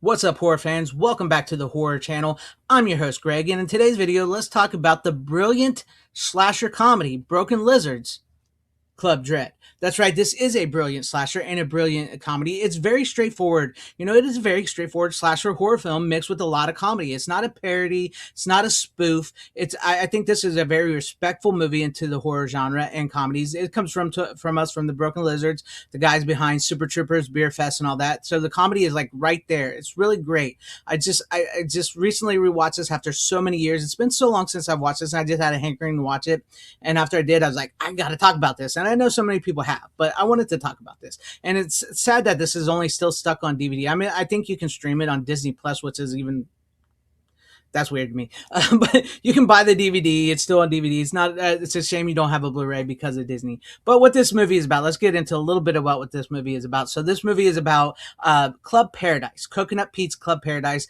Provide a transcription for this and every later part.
What's up, horror fans? Welcome back to the Horror Channel. I'm your host, Greg, and in today's video, let's talk about the brilliant slasher comedy, Broken Lizards, Club Dread. That's right, this is a brilliant slasher and a brilliant comedy. It's very straightforward. It is a very straightforward slasher horror film mixed with a lot of comedy. It's not a parody, it's not a spoof. I think this is a very respectful movie into the horror genre and comedies. It comes from us, from the Broken Lizards, the guys behind Super Troopers, Beer Fest, and all that. So the comedy is like right there. It's really great. I just recently rewatched this after so many years. It's been so long since I've watched this, and I just had a hankering to watch it. And after I did, I was like, I got to talk about this. And I know so many people have, but I wanted to talk about this. And it's sad that this is only still stuck on DVD. I mean, I think you can stream it on Disney Plus, which is even that's weird to me. But you can buy the DVD. It's still on DVD. It's not. It's a shame you don't have a Blu-ray because of Disney. But what this movie is about, let's get into a little bit about what this movie is about. So this movie is about Club Paradise, Coconut Pete's Club Paradise.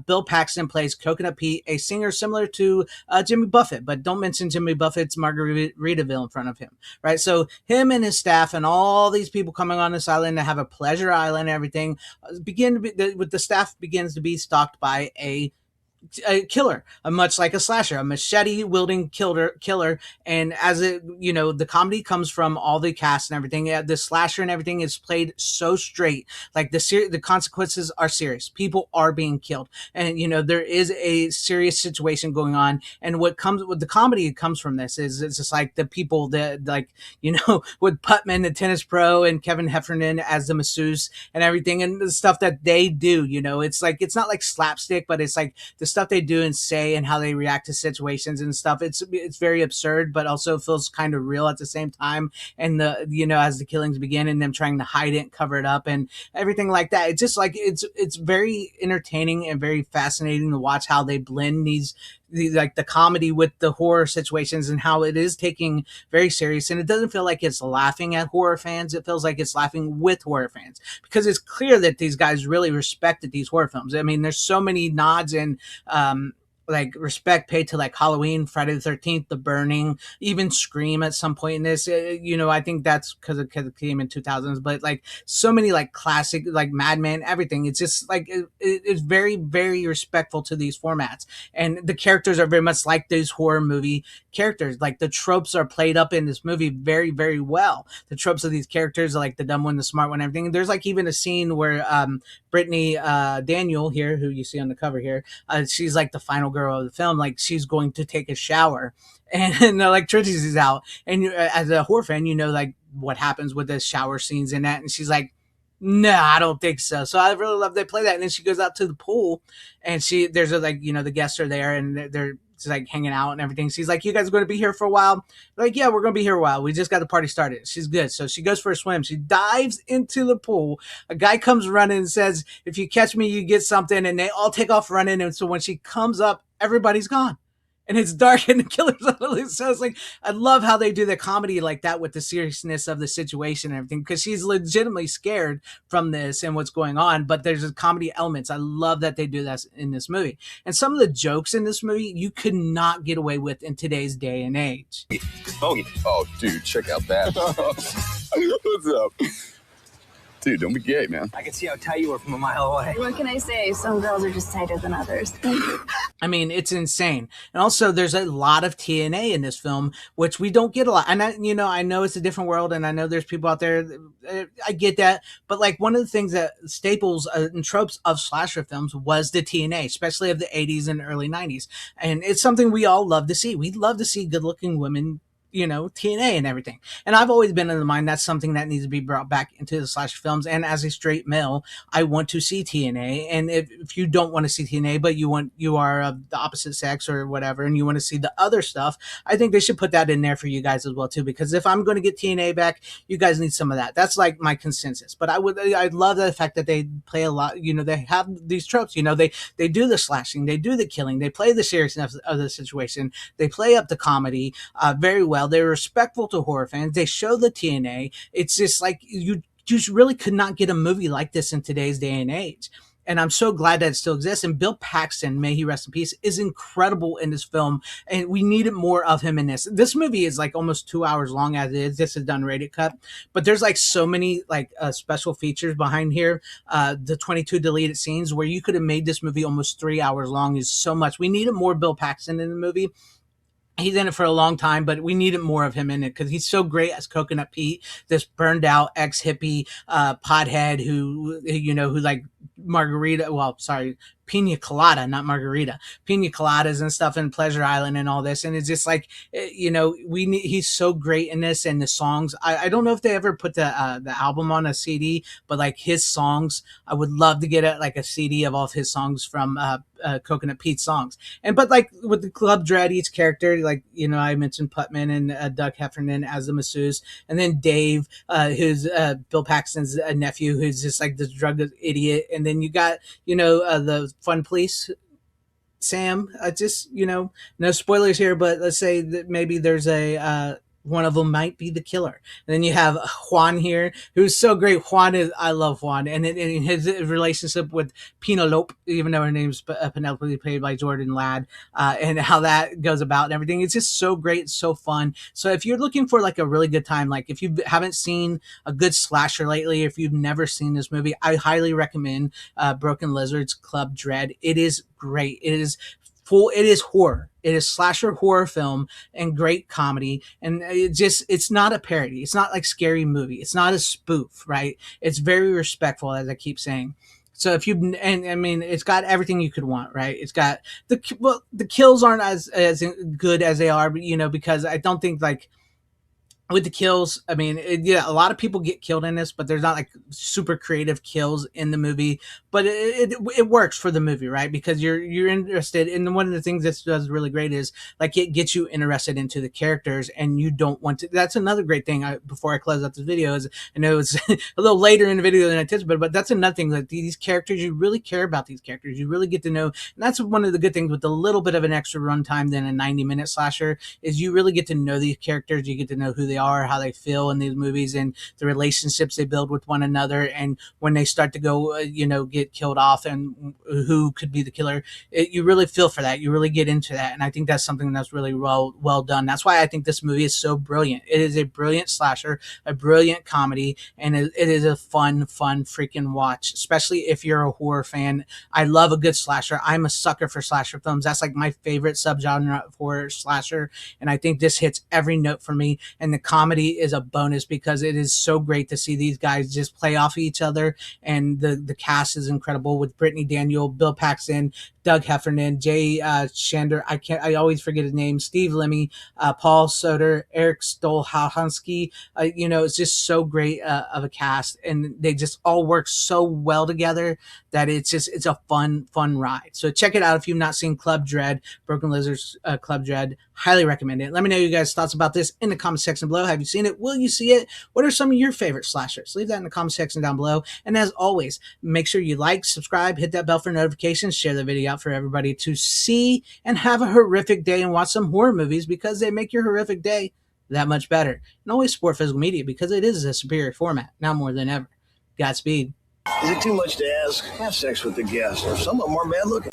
Bill Paxton plays Coconut Pete, a singer similar to Jimmy Buffett, but don't mention Jimmy Buffett's Margaritaville in front of him, right? So him and his staff and all these people coming on this island to have a pleasure island and everything with the staff begins to be stalked by a killer, much like a slasher, a machete wielding killer. And as the comedy comes from all the cast and everything. The slasher and everything is played so straight. Like the consequences are serious. People are being killed, and there is a serious situation going on. And what comes with the comedy comes from this is it's just like the people that with Putman, the tennis pro, and Kevin Heffernan as the masseuse and everything, and the stuff that they do. It's like it's not like slapstick, but it's like the stuff they do and say and how they react to situations and stuff. It's very absurd, but also feels kind of real at the same time. And as the killings begin and them trying to hide it, cover it up, and everything like that. It's just like it's very entertaining and very fascinating to watch how they blend the comedy with the horror situations and how it is taking very serious, and it doesn't feel like it's laughing at horror fans. It feels like it's laughing with horror fans, because it's clear that these guys really respected these horror films. I mean, there's so many nods and like respect paid to like Halloween, Friday the 13th, The Burning, even Scream at some point in this. I think that's because it came in 2000s, but like so many like classic, like Mad Men, everything. It's just like it's very, very respectful to these formats, and the characters are very much like these horror movie characters. Like the tropes are played up in this movie very, very well. The tropes of these characters are like the dumb one, the smart one, everything. There's like even a scene where Brittany Daniel here, who you see on the cover here, she's like the final girl of the film. Like she's going to take a shower, and the electricity is out. And as a horror fan, like what happens with the shower scenes in that. And she's like, no, I don't think so. So I really love they play that. And then she goes out to the pool, and there's the guests are there, and they're just like hanging out and everything. She's like, you guys are going to be here for a while? They're like, yeah, we're going to be here a while. We just got the party started. She's good. So she goes for a swim. She dives into the pool. A guy comes running and says, if you catch me, you get something. And they all take off running. And so when she comes up, everybody's gone. And it's dark and the killer's on the loose. So it's like, I love how they do the comedy like that with the seriousness of the situation and everything, because she's legitimately scared from this and what's going on, but there's a comedy elements. I love that they do that in this movie. And some of the jokes in this movie you could not get away with in today's day and age. Oh, dude, check out that. What's up? Dude, don't be gay, man. I can see how tight you were from a mile away. What can I say? Some girls are just tighter than others. I mean, it's insane. And also there's a lot of TNA in this film, which we don't get a lot. And I know it's a different world, and I know there's people out there. I get that. But like one of the things that staples and tropes of slasher films was the TNA, especially of the 80s and early 90s. And it's something we all love to see. We love to see good looking women, TNA and everything. And I've always been in the mind that's something that needs to be brought back into the slasher films. And as a straight male, I want to see TNA. And if you don't want to see TNA, but you are of the opposite sex or whatever, and you want to see the other stuff, I think they should put that in there for you guys as well too. Because if I'm going to get TNA back, you guys need some of that. That's like my consensus. But I love the fact that they play a lot. They have these tropes. They do the slashing, they do the killing, they play the seriousness of the situation, they play up the comedy very well. They're respectful to horror fans. They show the TNA. It's just like you really could not get a movie like this in today's day and age. and I'm so glad that it still exists. And Bill Paxton, may he rest in peace, is incredible in this film, and we needed more of him in this. This movie is like almost 2 hours long as it is. This is done rated cut, but there's like so many like special features behind here. The 22 deleted scenes where you could have made this movie almost 3 hours long is so much. We needed more Bill Paxton in the movie. He's in it for a long time, but we needed more of him in it because he's so great as Coconut Pete, this burned out ex hippie pothead who like margarita. Well, sorry, pina colada, not margarita. Pina coladas and stuff in Pleasure Island and all this, and it's just like he's so great in this, and the songs. I don't know if they ever put the album on a CD, but like his songs, I would love to get a CD of all of his songs from Coconut Pete songs. But like with the Club Dread, each character, like I mentioned Putman and Doug Heffernan as the masseuse, and then Dave, who's Bill Paxton's nephew, who's just like this drug idiot, and then you got the fun police Sam. Just no spoilers here, but let's say that maybe there's a one of them might be the killer. And then you have Juan here, who's so great. I love Juan, and in his relationship with Penelope, even though her name's Penelope, played by Jordan Ladd, and how that goes about and everything. It's just so great, so fun. So if you're looking for like a really good time, like if you haven't seen a good slasher lately, if you've never seen this movie, I highly recommend Broken Lizards Club Dread. It is great. It is horror. It is slasher horror film and great comedy. And it's not a parody. It's not like Scary Movie. It's not a spoof, right? It's very respectful, as I keep saying. So if and I mean, it's got everything you could want, right? It's got the kills aren't as good as they are, because I don't think like, with the kills, I mean, a lot of people get killed in this, but there's not like super creative kills in the movie. But it works for the movie, right? Because you're interested. And one of the things this does really great is like it gets you interested into the characters, and you don't want to. That's another great thing. Before I close out this video, is I know it's a little later in the video than I anticipated, but that's another thing. Like these characters, you really care about these characters. You really get to know. And that's one of the good things with a little bit of an extra runtime than a 90-minute slasher is you really get to know these characters. You get to know who they are, how they feel in these movies, and the relationships they build with one another. And when they start to go, get killed off, and who could be the killer, you really feel for that. You really get into that, and I think that's something that's really well done. That's why I think this movie is so brilliant. It is a brilliant slasher, a brilliant comedy, and it is a fun freaking watch, especially if you're a horror fan. I love a good slasher. I'm a sucker for slasher films. That's like my favorite subgenre of horror, slasher, and I think this hits every note for me. And the comedy is a bonus because it is so great to see these guys just play off each other, and the cast is incredible with Brittany Daniel, Bill Paxton, Doug Heffernan, Jay Shander, I always forget his name, Steve Lemmy, Paul Soder, Eric Stolhansky. It's just so great of a cast, and they just all work so well together that it's a fun ride. So check it out if you've not seen Club Dread, Broken Lizards Club Dread. Highly recommend it. Let me know you guys' thoughts about this in the comment section below. Have you seen it? Will you see it? What are some of your favorite slashers? Leave that in the comment section down below. And as always, make sure you like, subscribe, hit that bell for notifications, share the video out for everybody to see, and have a horrific day and watch some horror movies because they make your horrific day that much better. And always support physical media because it is a superior format, now more than ever. Godspeed. Is it too much to ask? Have sex with the guest. Some of them are bad looking.